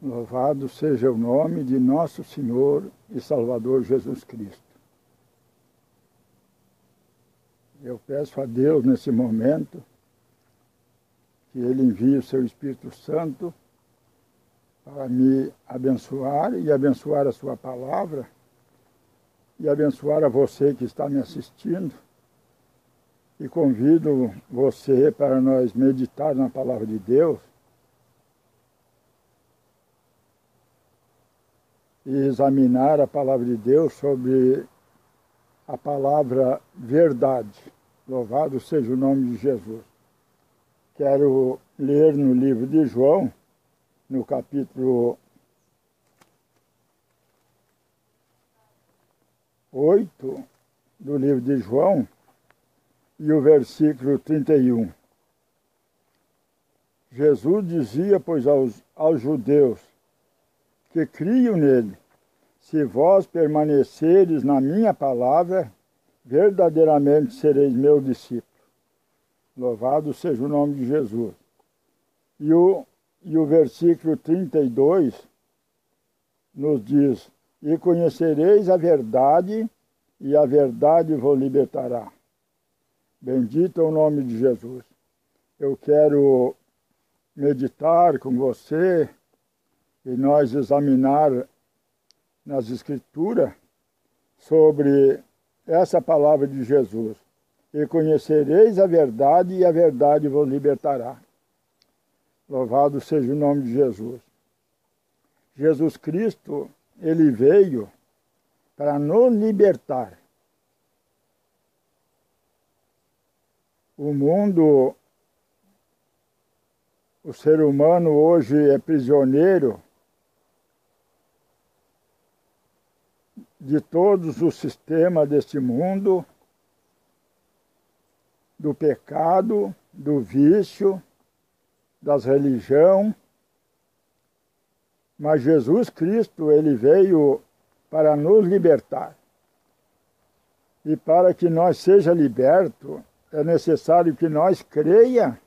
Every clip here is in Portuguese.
Louvado seja o nome de nosso Senhor e Salvador Jesus Cristo. Eu peço a Deus nesse momento que Ele envie o seu Espírito Santo para me abençoar e abençoar a sua palavra e abençoar a você que está me assistindo. E convido você para nós meditar na palavra de Deus e examinar a palavra de Deus sobre a palavra verdade. Louvado seja o nome de Jesus. Quero ler no livro de João, no capítulo 8 do livro de João, e o versículo 31. Jesus dizia, pois, aos judeus que criam nele: se vós permaneceres na minha palavra, verdadeiramente sereis meu discípulo. Louvado seja o nome de Jesus. E o versículo 32 nos diz: e conhecereis a verdade, e a verdade vos libertará. Bendito é o nome de Jesus. Eu quero meditar com você e nós examinar nas Escrituras sobre essa palavra de Jesus. E conhecereis a verdade, e a verdade vos libertará. Louvado seja o nome de Jesus. Jesus Cristo, Ele veio para nos libertar. O mundo, o ser humano hoje é prisioneiro de todos os sistemas deste mundo, do pecado, do vício, das religiões. Mas Jesus Cristo, Ele veio para nos libertar. E para que nós seja liberto, é necessário que nós creia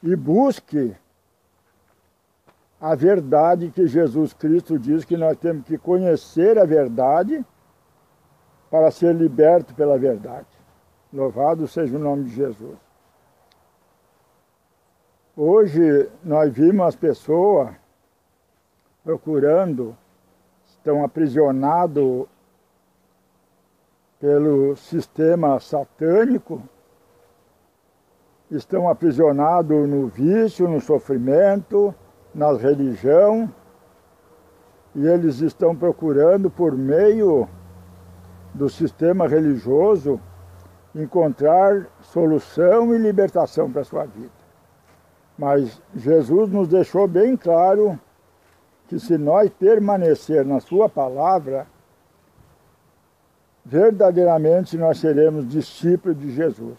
e busque a verdade que Jesus Cristo diz que nós temos que conhecer a verdade para ser liberto pela verdade. Louvado seja o nome de Jesus. Hoje nós vimos as pessoas procurando, estão aprisionados pelo sistema satânico, estão aprisionados no vício, no sofrimento, na religião, e eles estão procurando, por meio do sistema religioso, encontrar solução e libertação para a sua vida. Mas Jesus nos deixou bem claro que se nós permanecer na sua palavra, verdadeiramente nós seremos discípulos de Jesus.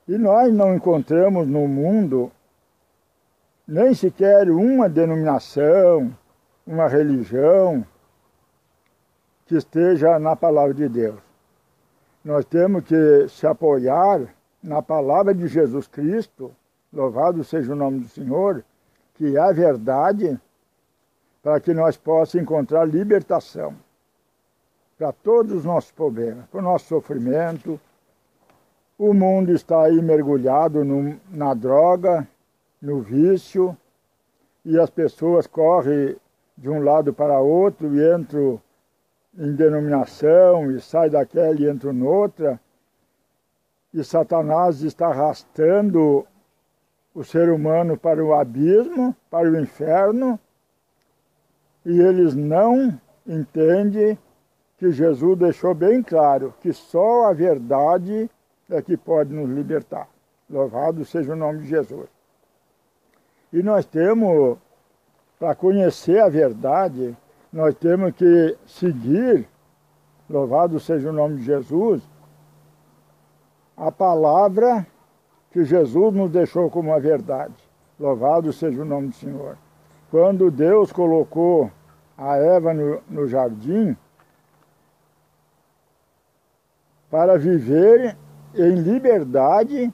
E nós não encontramos no mundo nem sequer uma denominação, uma religião que esteja na palavra de Deus. Nós temos que se apoiar na palavra de Jesus Cristo, louvado seja o nome do Senhor, que é a verdade, para que nós possamos encontrar libertação para todos os nossos problemas, para o nosso sofrimento. O mundo está aí mergulhado na droga, no vício, e as pessoas correm de um lado para outro e entram em denominação, e saem daquela e entram noutra, e Satanás está arrastando o ser humano para o abismo, para o inferno, e eles não entendem que Jesus deixou bem claro que só a verdade é que pode nos libertar. Louvado seja o nome de Jesus. E nós temos, para conhecer a verdade, nós temos que seguir, louvado seja o nome de Jesus, a palavra que Jesus nos deixou como a verdade. Louvado seja o nome do Senhor. Quando Deus colocou a Eva no jardim, para viver em liberdade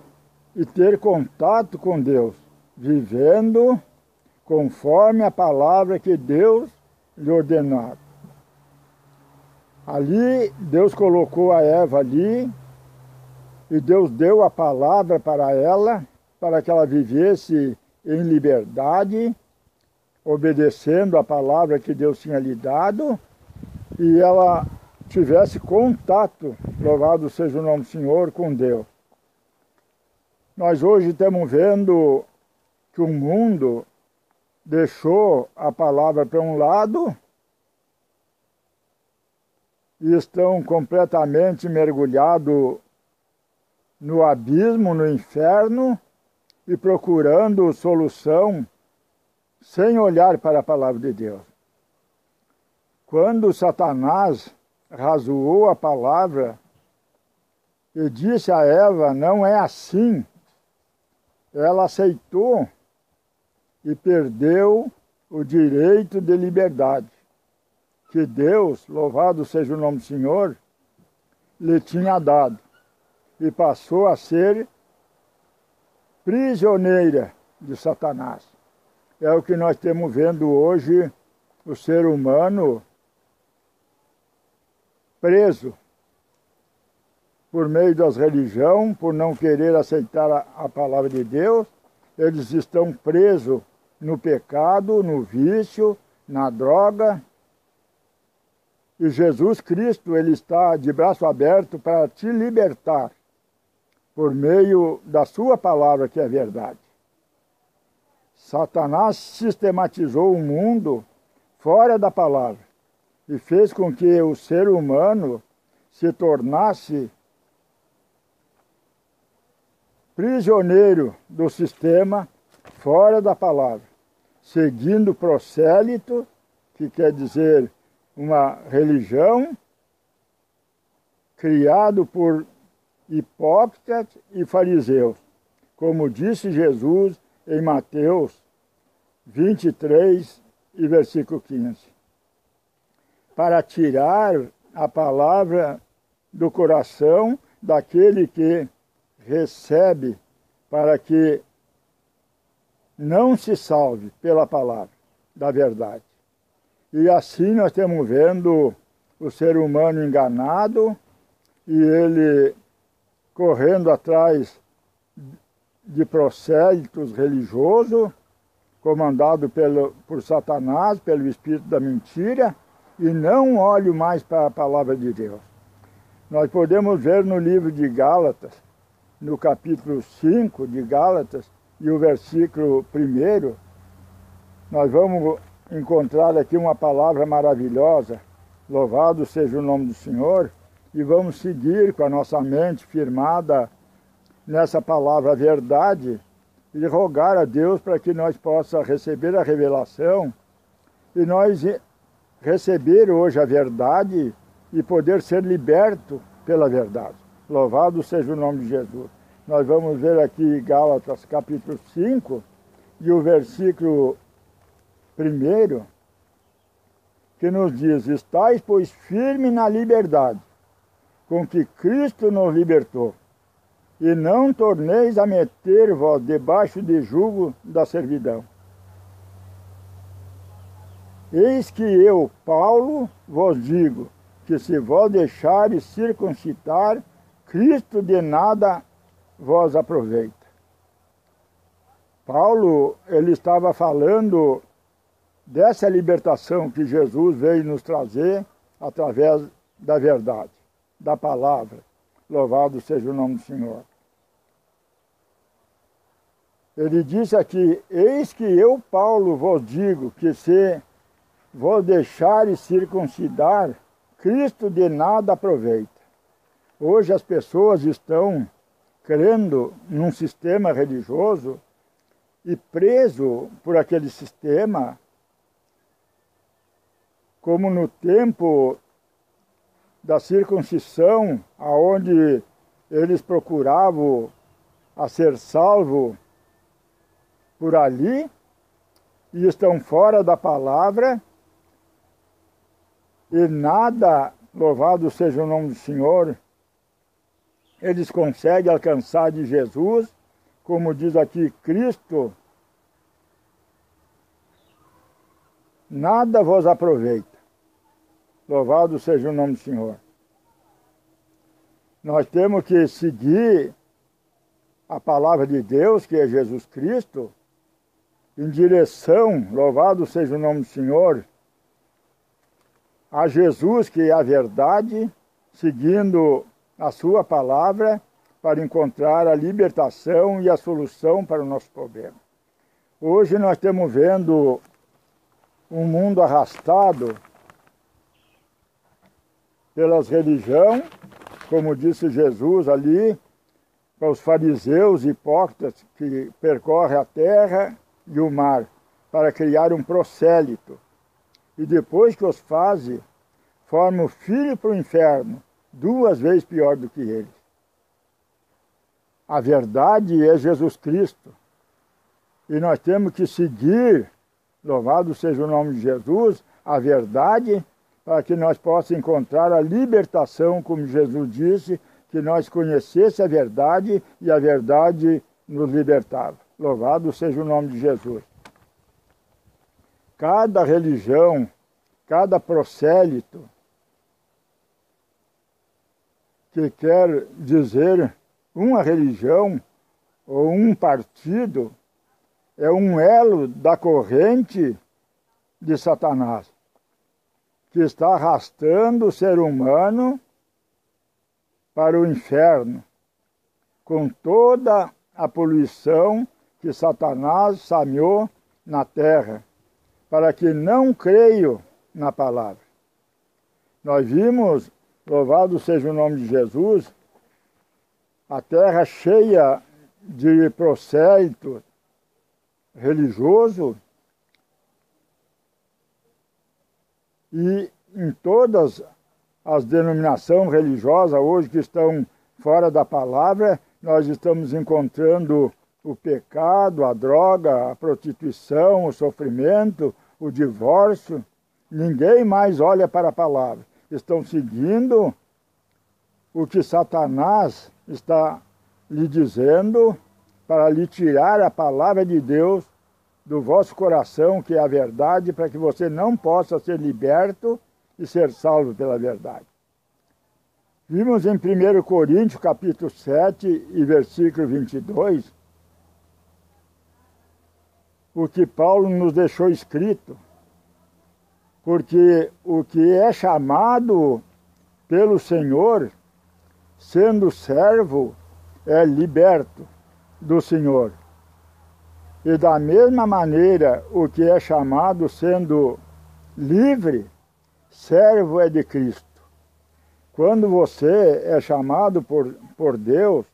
e ter contato com Deus, vivendo conforme a palavra que Deus lhe ordenou. Ali, Deus colocou a Eva ali, e Deus deu a palavra para ela, para que ela vivesse em liberdade, obedecendo a palavra que Deus tinha lhe dado, e ela tivesse contato, louvado seja o nome do Senhor, com Deus. Nós hoje estamos vendo que o mundo deixou a palavra para um lado e estão completamente mergulhados no abismo, no inferno, e procurando solução sem olhar para a palavra de Deus. Quando Satanás razoou a palavra e disse a Eva, não é assim, ela aceitou e perdeu o direito de liberdade que Deus, louvado seja o nome do Senhor, lhe tinha dado, e passou a ser prisioneira de Satanás. É o que nós estamos vendo hoje, o ser humano preso por meio das religiões, por não querer aceitar a palavra de Deus. Eles estão presos no pecado, no vício, na droga. E Jesus Cristo, Ele está de braço aberto para te libertar por meio da sua palavra, que é verdade. Satanás sistematizou o mundo fora da palavra e fez com que o ser humano se tornasse prisioneiro do sistema fora da palavra, seguindo prosélito, que quer dizer uma religião, criado por hipócritas e fariseus, como disse Jesus em Mateus 23 e versículo 15. Para tirar a palavra do coração daquele que recebe, para que não se salve pela palavra da verdade. E assim nós estamos vendo o ser humano enganado e ele correndo atrás de prosélitos religiosos, comandado por Satanás, pelo espírito da mentira, e não olho mais para a palavra de Deus. Nós podemos ver no livro de Gálatas, no capítulo 5 de Gálatas, e o versículo 1, nós vamos encontrar aqui uma palavra maravilhosa, louvado seja o nome do Senhor, e vamos seguir com a nossa mente firmada nessa palavra verdade e rogar a Deus para que nós possamos receber a revelação e nós receber hoje a verdade e poder ser liberto pela verdade. Louvado seja o nome de Jesus. Nós vamos ver aqui Gálatas capítulo 5 e o versículo 1, que nos diz: estais, pois, firme na liberdade com que Cristo nos libertou, e não torneis a meter-vos debaixo de jugo da servidão. Eis que eu, Paulo, vos digo, que se vós deixares circuncidar, Cristo de nada vos aproveita. Paulo, ele estava falando dessa libertação que Jesus veio nos trazer através da verdade, da palavra. Louvado seja o nome do Senhor. Ele disse aqui: eis que eu, Paulo, vos digo que se vos deixares circuncidar, Cristo de nada aproveita. Hoje as pessoas estão crendo num sistema religioso e preso por aquele sistema, como no tempo da circuncisão, aonde eles procuravam a ser salvo por ali, e estão fora da palavra, e nada, louvado seja o nome do Senhor, eles conseguem alcançar de Jesus, como diz aqui, Cristo nada vos aproveita. Louvado seja o nome do Senhor. Nós temos que seguir a palavra de Deus, que é Jesus Cristo, em direção, louvado seja o nome do Senhor, a Jesus, que é a verdade, seguindo a sua palavra para encontrar a libertação e a solução para o nosso problema. Hoje nós estamos vendo um mundo arrastado pelas religiões, como disse Jesus ali, para os fariseus hipócritas que percorrem a terra e o mar para criar um prosélito. E depois que os fazem, formam o filho para o inferno, 2 vezes pior do que eles. A verdade é Jesus Cristo. E nós temos que seguir, louvado seja o nome de Jesus, a verdade, para que nós possamos encontrar a libertação, como Jesus disse, que nós conhecesse a verdade e a verdade nos libertava. Louvado seja o nome de Jesus. Cada religião, cada prosélito que quer dizer uma religião ou um partido é um elo da corrente de Satanás, que está arrastando o ser humano para o inferno, com toda a poluição que Satanás semeou na terra, para que não creiam na palavra. Nós vimos, louvado seja o nome de Jesus, a terra cheia de prosélito religioso, e em todas as denominações religiosas hoje que estão fora da palavra, nós estamos encontrando o pecado, a droga, a prostituição, o sofrimento, o divórcio. Ninguém mais olha para a palavra. Estão seguindo o que Satanás está lhe dizendo para lhe tirar a palavra de Deus do vosso coração, que é a verdade, para que você não possa ser liberto e ser salvo pela verdade. Vimos em 1 Coríntios, capítulo 7 e versículo 22, o que Paulo nos deixou escrito, porque o que é chamado pelo Senhor, sendo servo, é liberto do Senhor. E da mesma maneira, o que é chamado sendo livre, servo é de Cristo. Quando você é chamado por Deus,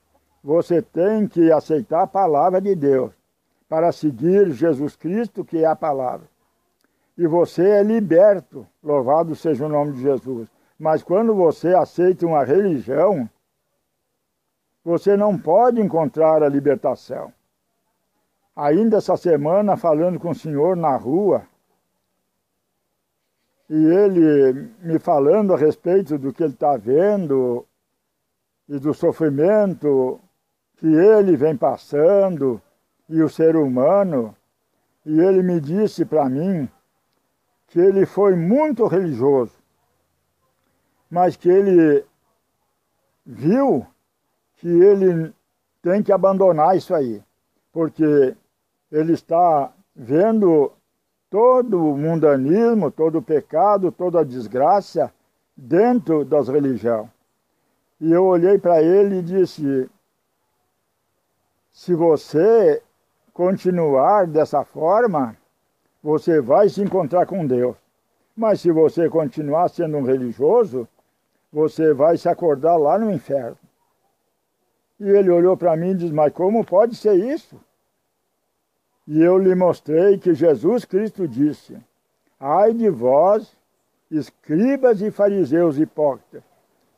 você tem que aceitar a palavra de Deus para seguir Jesus Cristo, que é a palavra. E você é liberto, louvado seja o nome de Jesus. Mas quando você aceita uma religião, você não pode encontrar a libertação. Ainda essa semana, falando com o senhor na rua, e ele me falando a respeito do que ele está vendo e do sofrimento que ele vem passando e o ser humano, e ele me disse para mim que ele foi muito religioso, mas que ele viu que ele tem que abandonar isso aí, porque ele está vendo todo o mundanismo, todo o pecado, toda a desgraça dentro das religiões. E eu olhei para ele e disse, se você continuar dessa forma, você vai se encontrar com Deus. Mas se você continuar sendo um religioso, você vai se acordar lá no inferno. E ele olhou para mim e disse, mas como pode ser isso? E eu lhe mostrei que Jesus Cristo disse, ai de vós, escribas e fariseus hipócritas,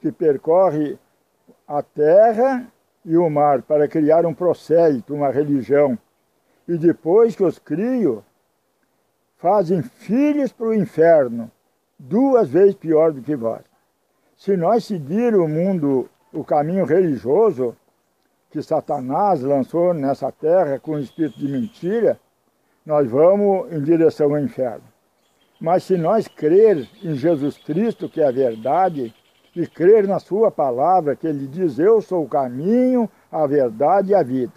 que percorre a terra e o mar para criar um prosélito, uma religião, e depois que os criam, fazem filhos para o inferno, 2 vezes pior do que vós. Se nós seguirmos o mundo, o caminho religioso, que Satanás lançou nessa terra com o espírito de mentira, nós vamos em direção ao inferno. Mas se nós crer em Jesus Cristo, que é a verdade, e crer na sua palavra, que ele diz, eu sou o caminho, a verdade e a vida.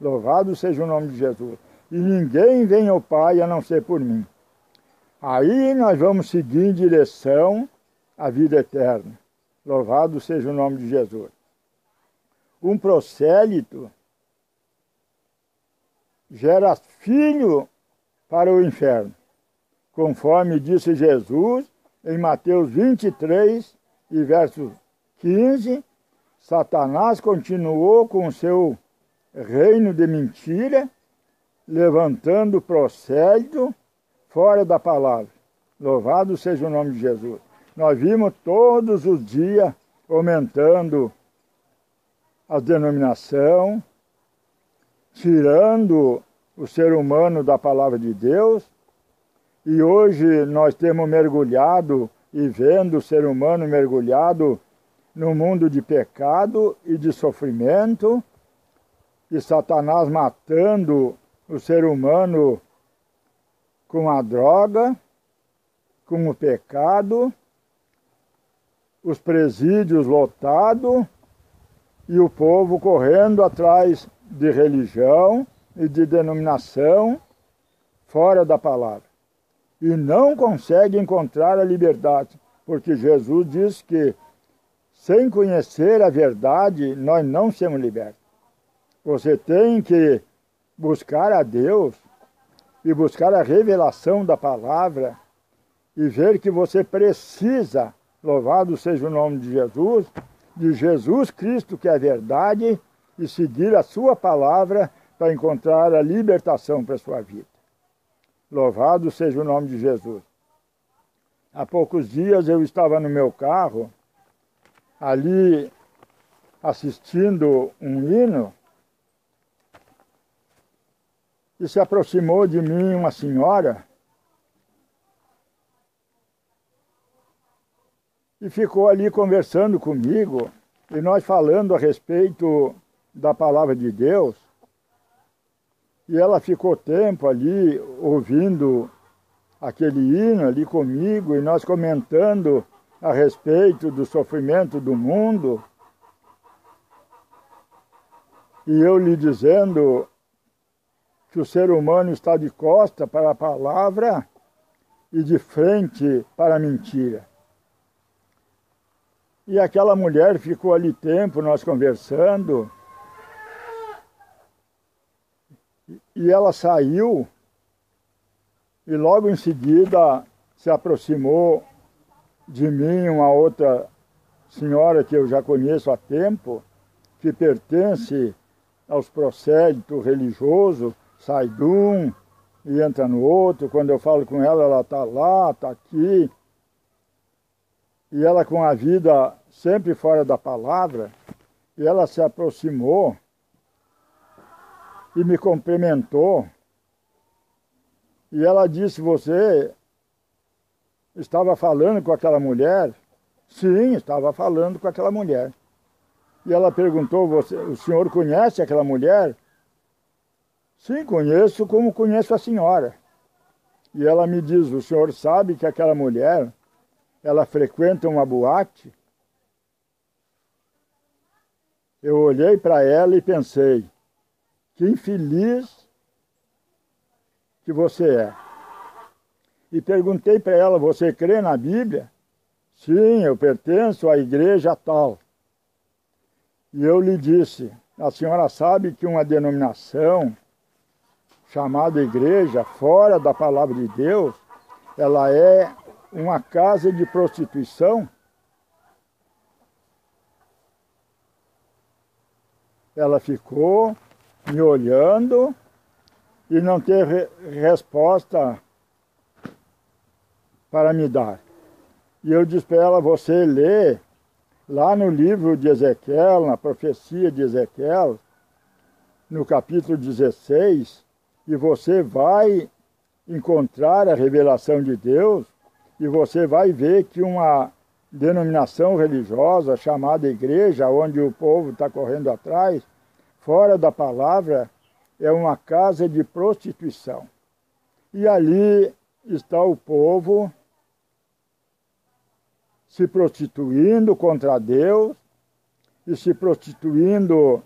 Louvado seja o nome de Jesus. E ninguém vem ao Pai a não ser por mim. Aí nós vamos seguir em direção à vida eterna. Louvado seja o nome de Jesus. Um prosélito gera filho para o inferno, conforme disse Jesus em Mateus 23 e verso 15, Satanás continuou com o seu reino de mentira, levantando prosélito fora da palavra. Louvado seja o nome de Jesus. Nós vimos todos os dias aumentando a denominação, tirando o ser humano da palavra de Deus, e hoje nós temos mergulhado e vendo o ser humano mergulhado no mundo de pecado e de sofrimento, e Satanás matando o ser humano com a droga, com o pecado, os presídios lotados e o povo correndo atrás de religião e de denominação fora da palavra. E não consegue encontrar a liberdade, porque Jesus diz que sem conhecer a verdade nós não somos libertos. Você tem que buscar a Deus e buscar a revelação da palavra e ver que você precisa, louvado seja o nome de Jesus Cristo, que é a verdade, e seguir a sua palavra para encontrar a libertação para a sua vida. Louvado seja o nome de Jesus. Há poucos dias eu estava no meu carro, ali assistindo um hino, e se aproximou de mim uma senhora e ficou ali conversando comigo, e nós falando a respeito da palavra de Deus, e ela ficou tempo ali ouvindo aquele hino ali comigo, e nós comentando a respeito do sofrimento do mundo, e eu lhe dizendo que o ser humano está de costa para a palavra e de frente para a mentira. E aquela mulher ficou ali tempo, nós conversando, e ela saiu, e logo em seguida se aproximou de mim uma outra senhora que eu já conheço há tempo, que pertence aos prosélitos religiosos, sai de um e entra no outro. Quando eu falo com ela, ela está lá, está aqui. E ela com a vida sempre fora da palavra, e ela se aproximou e me cumprimentou. E ela disse, você estava falando com aquela mulher? Sim, estava falando com aquela mulher. E ela perguntou, o senhor conhece aquela mulher? Sim, conheço como conheço a senhora. E ela me diz, o senhor sabe que aquela mulher, ela frequenta uma boate? Eu olhei para ela e pensei, que infeliz que você é. E perguntei para ela, você crê na Bíblia? Sim, eu pertenço à igreja tal. E eu lhe disse, a senhora sabe que uma denominação chamada igreja, fora da palavra de Deus, ela é uma casa de prostituição? Ela ficou me olhando e não teve resposta para me dar. E eu disse para ela, você lê lá no livro de Ezequiel, na profecia de Ezequiel, no capítulo 16, e você vai encontrar a revelação de Deus, e você vai ver que uma denominação religiosa chamada igreja, onde o povo está correndo atrás, fora da palavra, é uma casa de prostituição. E ali está o povo se prostituindo contra Deus e se prostituindo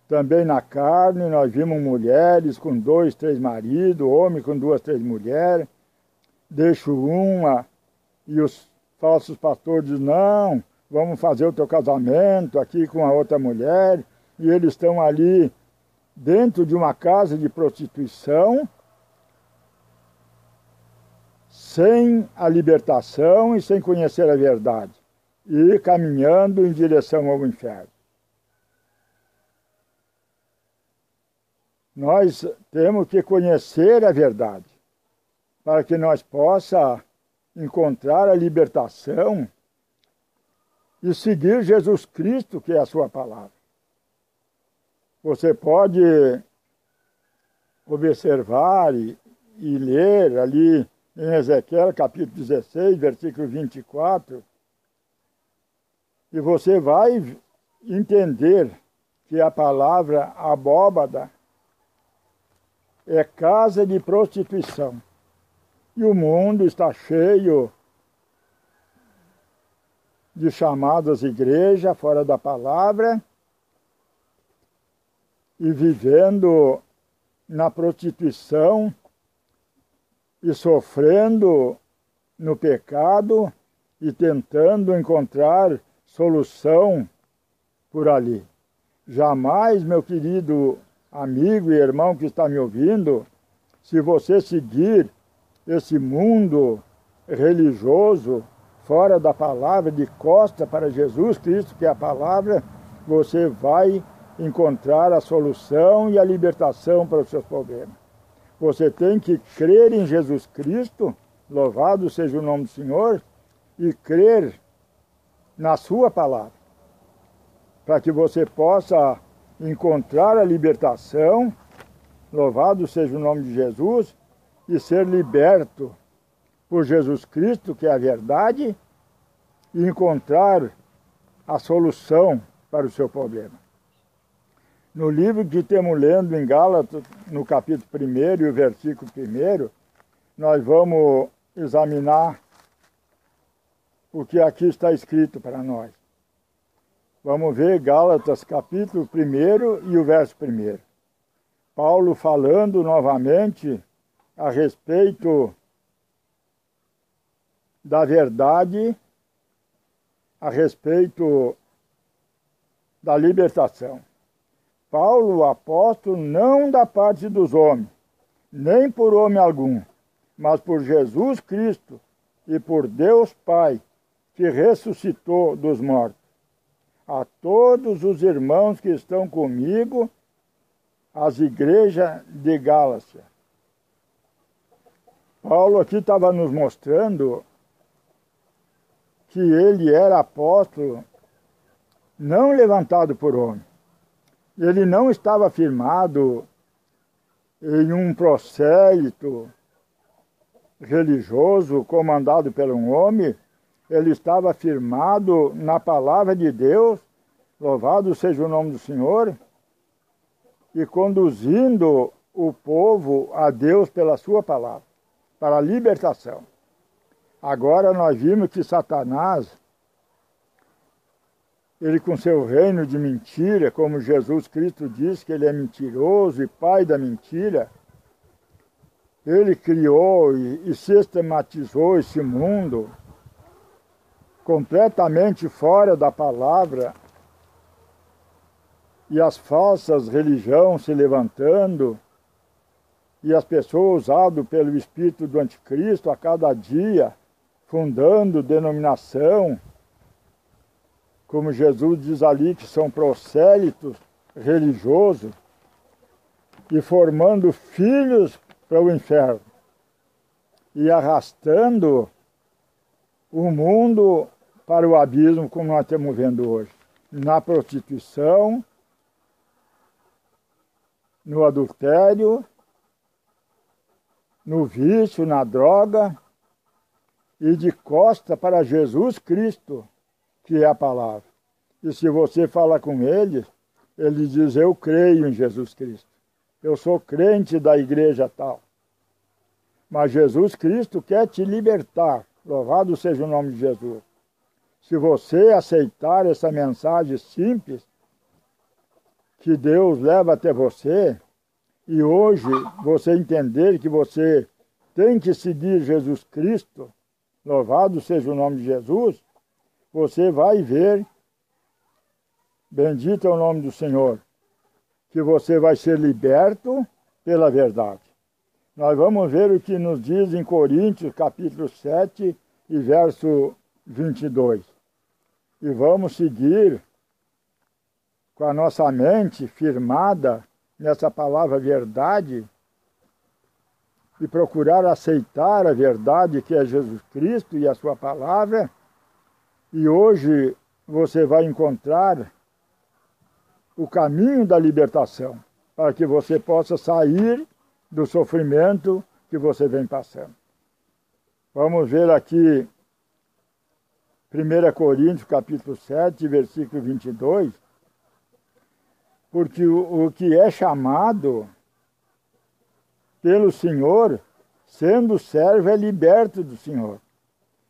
também na carne. Nós vimos mulheres com 2, 3 maridos, homem com 2, 3 mulheres, deixo uma e os falsos pastores dizem, não, vamos fazer o teu casamento aqui com a outra mulher, e eles estão ali dentro de uma casa de prostituição, sem a libertação e sem conhecer a verdade, e caminhando em direção ao inferno. Nós temos que conhecer a verdade, para que nós possamos encontrar a libertação e seguir Jesus Cristo, que é a sua palavra. Você pode observar e ler ali em Ezequiel, capítulo 16, versículo 24, e você vai entender que a palavra abóbada é casa de prostituição. E o mundo está cheio de chamadas igrejas fora da palavra e vivendo na prostituição e sofrendo no pecado e tentando encontrar solução por ali. Jamais, meu querido amigo e irmão que está me ouvindo, se você seguir esse mundo religioso fora da palavra, de costa para Jesus Cristo, que é a palavra, você vai encontrar a solução e a libertação para os seus problemas. Você tem que crer em Jesus Cristo, louvado seja o nome do Senhor, e crer na sua palavra, para que você possa encontrar a libertação, louvado seja o nome de Jesus, e ser liberto por Jesus Cristo, que é a verdade, e encontrar a solução para o seu problema. No livro que estamos lendo em Gálatas, no capítulo 1 e o versículo 1, nós vamos examinar o que aqui está escrito para nós. Vamos ver Gálatas, capítulo 1 e o verso 1. Paulo falando novamente a respeito da verdade, a respeito da libertação. Paulo, o apóstolo, não da parte dos homens, nem por homem algum, mas por Jesus Cristo e por Deus Pai, que ressuscitou dos mortos. A todos os irmãos que estão comigo, as igrejas de Gálacia. Paulo aqui estava nos mostrando que ele era apóstolo não levantado por homem. Ele não estava firmado em um prosélito religioso comandado por um homem. Ele estava firmado na palavra de Deus, louvado seja o nome do Senhor, e conduzindo o povo a Deus pela sua palavra, para a libertação. Agora nós vimos que Satanás, ele com seu reino de mentira, como Jesus Cristo diz que ele é mentiroso e pai da mentira, ele criou e sistematizou esse mundo completamente fora da palavra, e as falsas religiões se levantando, e as pessoas usadas pelo espírito do anticristo a cada dia, fundando denominação, como Jesus diz ali, que são prosélitos religiosos, e formando filhos para o inferno, e arrastando o mundo para o abismo, como nós estamos vendo hoje, na prostituição, no adultério, no vício, na droga, e de costa para Jesus Cristo, que é a palavra. E se você fala com ele diz, eu creio em Jesus Cristo. Eu sou crente da igreja tal. Mas Jesus Cristo quer te libertar Louvado seja o nome de Jesus. Se você aceitar essa mensagem simples que Deus leva até você, e hoje você entender que você tem que seguir Jesus Cristo, louvado seja o nome de Jesus, você vai ver, bendito é o nome do Senhor, que você vai ser liberto pela verdade. Nós vamos ver o que nos diz em Coríntios, capítulo 7 e verso 22. E vamos seguir com a nossa mente firmada nessa palavra verdade e procurar aceitar a verdade que é Jesus Cristo e a sua palavra. E hoje você vai encontrar o caminho da libertação, para que você possa sair do sofrimento que você vem passando. Vamos ver aqui 1 Coríntios capítulo 7, versículo 22, porque o que é chamado pelo Senhor, sendo servo, é liberto do Senhor.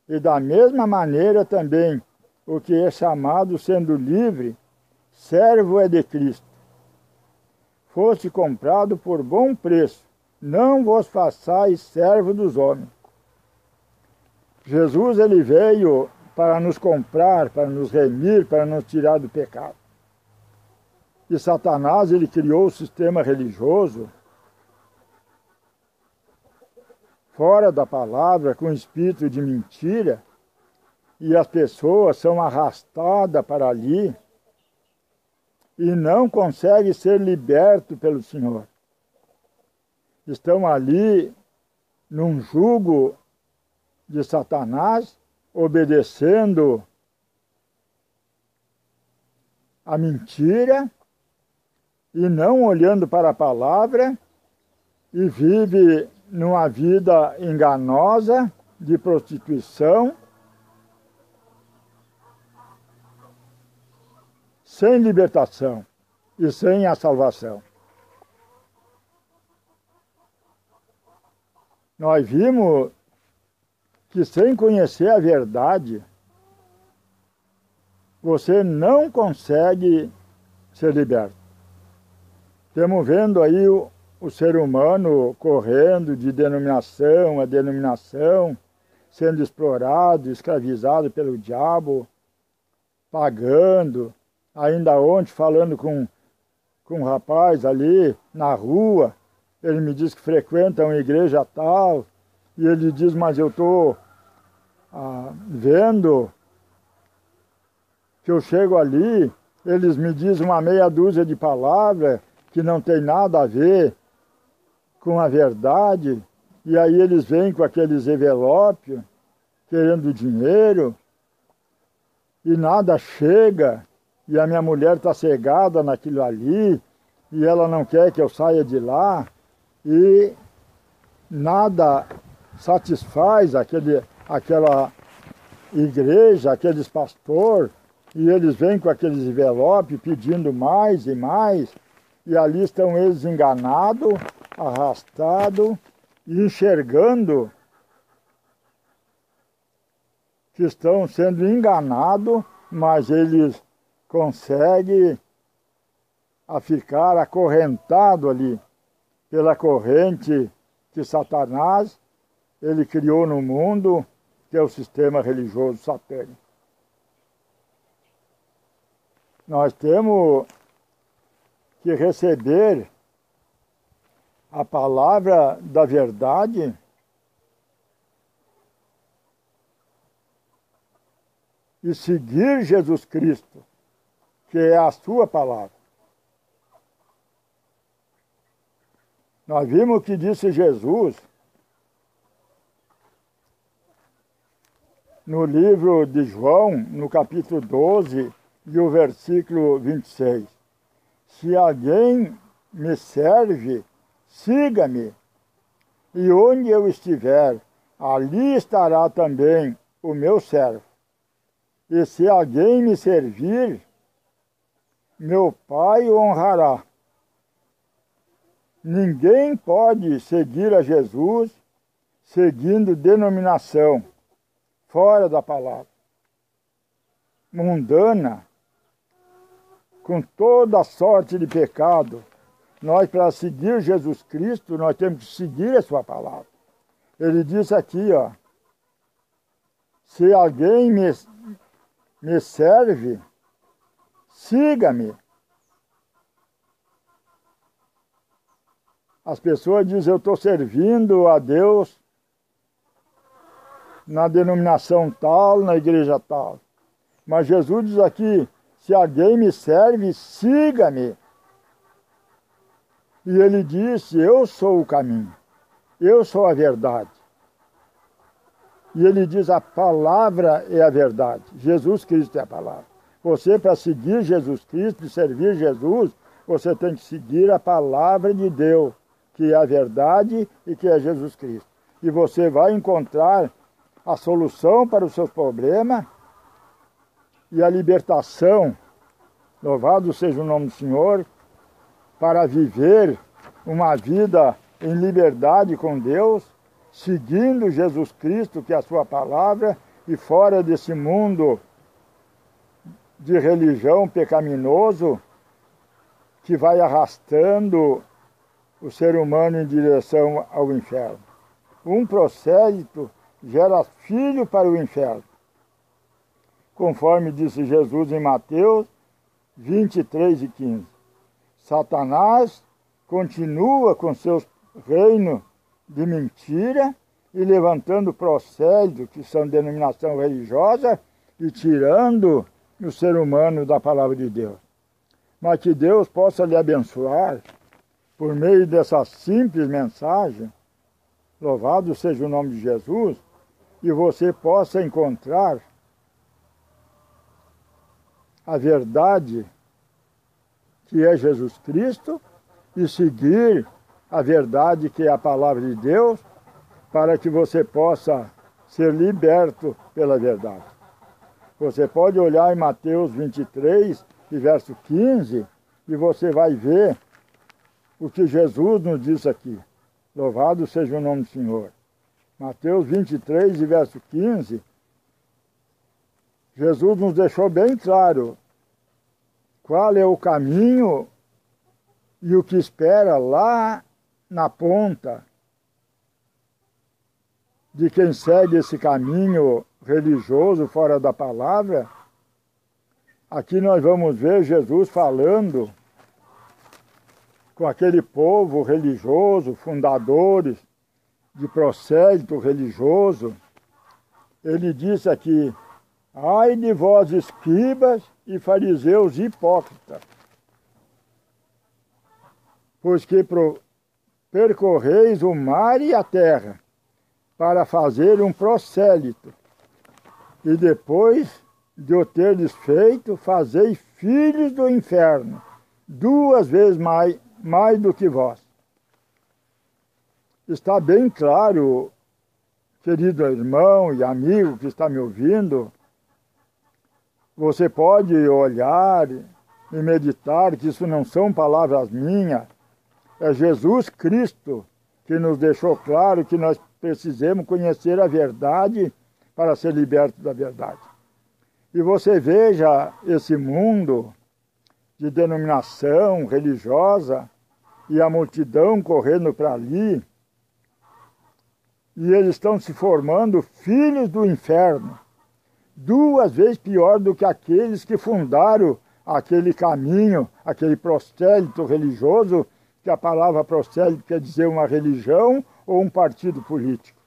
E da mesma maneira também, o que é chamado, sendo livre, servo é de Cristo. Foste comprado por bom preço, não vos façais servo dos homens. Jesus, ele veio para nos comprar, para nos remir, para nos tirar do pecado. E Satanás, ele criou o sistema religioso fora da palavra, com espírito de mentira, e as pessoas são arrastadas para ali e não conseguem ser libertos pelo Senhor. Estão ali num jugo de Satanás, obedecendo a mentira e não olhando para a palavra, e vive numa vida enganosa de prostituição, sem libertação e sem a salvação. Nós vimos que sem conhecer a verdade, você não consegue ser liberto. Estamos vendo aí o ser humano correndo de denominação a denominação, sendo explorado, escravizado pelo diabo, pagando. Ainda ontem, falando com um rapaz ali na rua, ele me disse que frequenta uma igreja tal, e ele diz, mas eu estou vendo que eu chego ali, eles me dizem uma meia dúzia de palavras que não tem nada a ver com a verdade, e aí eles vêm com aqueles envelopes, querendo dinheiro, e nada chega, e a minha mulher está cegada naquilo ali, e ela não quer que eu saia de lá, e nada satisfaz aquela igreja, aqueles pastores, e eles vêm com aqueles envelopes pedindo mais e mais, e ali estão eles enganados, arrastados, e enxergando que estão sendo enganados, mas eles conseguem ficar acorrentados ali pela corrente que Satanás ele criou no mundo, que é o sistema religioso satânico. Nós temos que receber a palavra da verdade e seguir Jesus Cristo, que é a sua palavra. Nós vimos o que disse Jesus no livro de João, no capítulo 12, e o versículo 26. Se alguém me serve, siga-me, e onde eu estiver, ali estará também o meu servo. E se alguém me servir, meu Pai o honrará. Ninguém pode seguir a Jesus seguindo denominação, fora da palavra, mundana, com toda a sorte de pecado. Nós, para seguir Jesus Cristo, nós temos que seguir a sua palavra. Ele disse aqui, ó, se alguém me serve, siga-me. As pessoas dizem, eu estou servindo a Deus na denominação tal, na igreja tal. Mas Jesus diz aqui, se alguém me serve, siga-me. E ele disse, eu sou o caminho, eu sou a verdade. E ele diz, a palavra é a verdade. Jesus Cristo é a palavra. Você, para seguir Jesus Cristo e servir Jesus, você tem que seguir a palavra de Deus, que é a verdade e que é Jesus Cristo. E você vai encontrar a solução para os seus problemas e a libertação, louvado seja o nome do Senhor, para viver uma vida em liberdade com Deus, seguindo Jesus Cristo, que é a sua palavra, e fora desse mundo de religião pecaminoso que vai arrastando o ser humano em direção ao inferno. Um prosélito gera filho para o inferno, conforme disse Jesus em Mateus 23:15. Satanás continua com seus reinos de mentira e levantando prosélitos, que são denominação religiosa, e tirando o ser humano da palavra de Deus. Mas que Deus possa lhe abençoar por meio dessa simples mensagem, louvado seja o nome de Jesus, e você possa encontrar a verdade que é Jesus Cristo e seguir a verdade que é a palavra de Deus, para que você possa ser liberto pela verdade. Você pode olhar em Mateus 23, e verso 15, e você vai ver o que Jesus nos diz aqui. Louvado seja o nome do Senhor. Mateus 23, e verso 15, Jesus nos deixou bem claro qual é o caminho e o que espera lá na ponta de quem segue esse caminho religioso fora da palavra. Aqui nós vamos ver Jesus falando com aquele povo religioso, fundadores de prosélito religioso. Ele disse aqui, ai de vós escribas e fariseus hipócritas, pois que percorreis o mar e a terra para fazer um prosélito, e depois de o terdes feito, fazei filhos do inferno, 2 vezes mais do que vós. Está bem claro, querido irmão e amigo que está me ouvindo, você pode olhar e meditar que isso não são palavras minhas, é Jesus Cristo que nos deixou claro que nós precisamos conhecer a verdade para ser libertos da verdade. E você veja esse mundo de denominação religiosa e a multidão correndo para ali, e eles estão se formando filhos do inferno, 2 vezes pior do que aqueles que fundaram aquele caminho, aquele prosélito religioso, que a palavra prosélito quer dizer uma religião ou um partido político.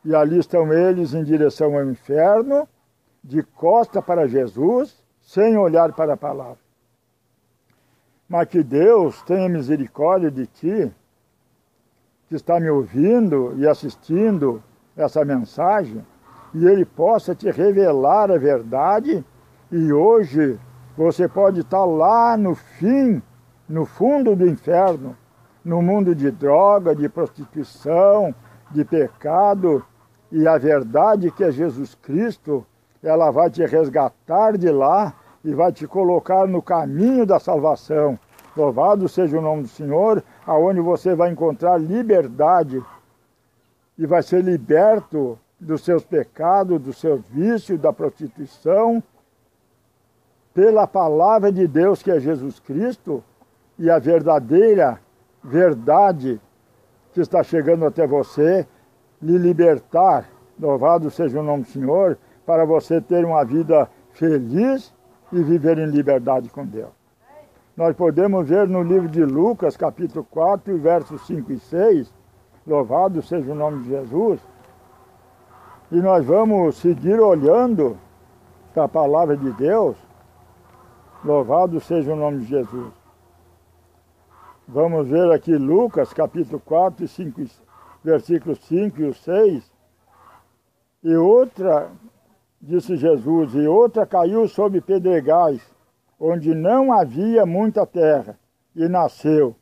E ali estão eles em direção ao inferno, de costa para Jesus, sem olhar para a palavra. Mas que Deus tenha misericórdia de ti, que está me ouvindo e assistindo essa mensagem, e Ele possa te revelar a verdade, e hoje você pode estar lá no fim, no fundo do inferno, no mundo de droga, de prostituição, de pecado, e a verdade que é Jesus Cristo, ela vai te resgatar de lá e vai te colocar no caminho da salvação. Louvado seja o nome do Senhor, aonde você vai encontrar liberdade e vai ser liberto dos seus pecados, dos seus vícios, da prostituição, pela palavra de Deus que é Jesus Cristo e a verdadeira verdade que está chegando até você, lhe libertar, louvado seja o nome do Senhor, para você ter uma vida feliz e viver em liberdade com Deus. Nós podemos ver no livro de Lucas, capítulo 4, versos 5 e 6, louvado seja o nome de Jesus, e nós vamos seguir olhando para a palavra de Deus, louvado seja o nome de Jesus. Vamos ver aqui Lucas, capítulo 4, versículos 5 e 6. E outra, disse Jesus, e outra caiu sobre pedregais, onde não havia muita terra, e nasceu.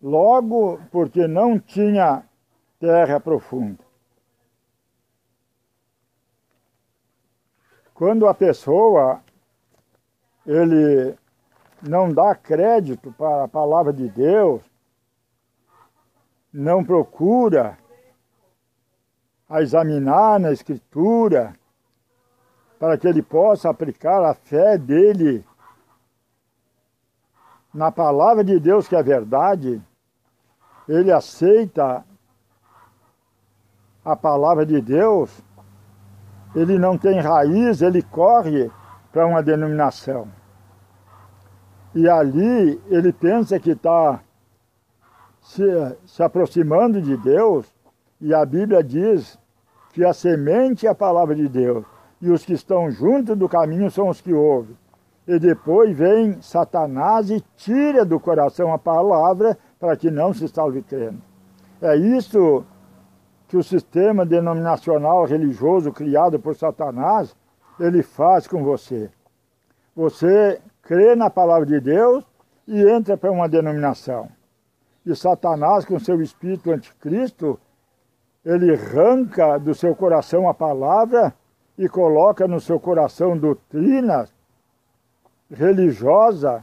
Logo, porque não tinha terra profunda. Quando a pessoa, ele não dá crédito para a palavra de Deus, não procura a examinar na Escritura, para que ele possa aplicar a fé dele na palavra de Deus, que é verdade, ele aceita a palavra de Deus, ele não tem raiz, ele corre para uma denominação. E ali ele pensa que está se aproximando de Deus, e a Bíblia diz que a semente é a palavra de Deus, e os que estão junto do caminho são os que ouvem. E depois vem Satanás e tira do coração a palavra para que não se salve crendo. É isso que o sistema denominacional religioso criado por Satanás, ele faz com você. Você crê na palavra de Deus e entra para uma denominação. E Satanás, com seu espírito anticristo, ele arranca do seu coração a palavra e coloca no seu coração doutrinas religiosas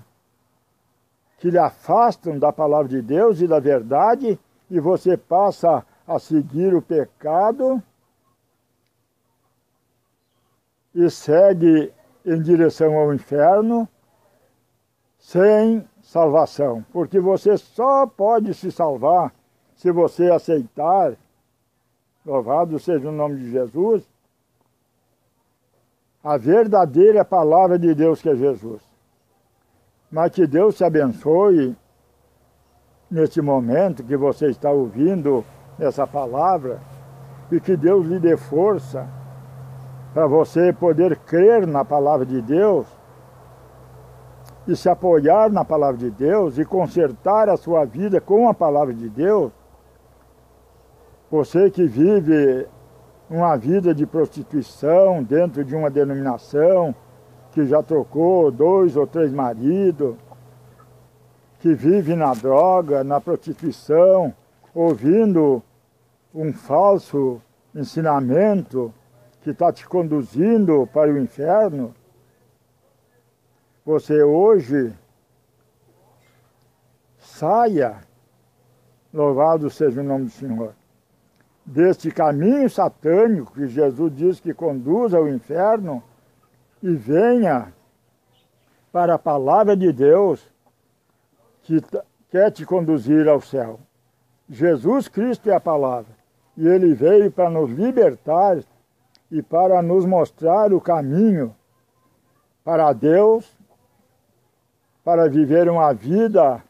que lhe afastam da palavra de Deus e da verdade, e você passa a seguir o pecado e segue em direção ao inferno sem salvação, porque você só pode se salvar se você aceitar, louvado seja o nome de Jesus, a verdadeira palavra de Deus que é Jesus. Mas que Deus te abençoe neste momento que você está ouvindo essa palavra, e que Deus lhe dê força para você poder crer na palavra de Deus e se apoiar na palavra de Deus e consertar a sua vida com a palavra de Deus. Você que vive uma vida de prostituição dentro de uma denominação, que já trocou 2 ou 3 maridos, que vive na droga, na prostituição, ouvindo um falso ensinamento que está te conduzindo para o inferno, você hoje saia, louvado seja o nome do Senhor, deste caminho satânico que Jesus diz que conduz ao inferno, e venha para a palavra de Deus que quer te conduzir ao céu. Jesus Cristo é a palavra, e Ele veio para nos libertar e para nos mostrar o caminho para Deus, para viver uma vida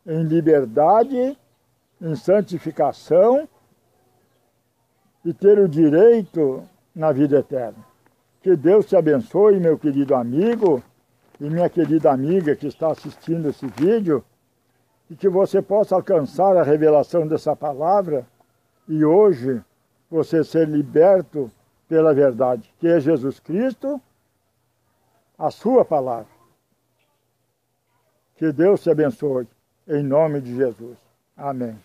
em liberdade, em santificação e ter o direito na vida eterna. Que Deus te abençoe, meu querido amigo e minha querida amiga que está assistindo esse vídeo, e que você possa alcançar a revelação dessa palavra e hoje você ser liberto pela verdade, que é Jesus Cristo, a sua palavra. Que Deus te abençoe, em nome de Jesus. Amém.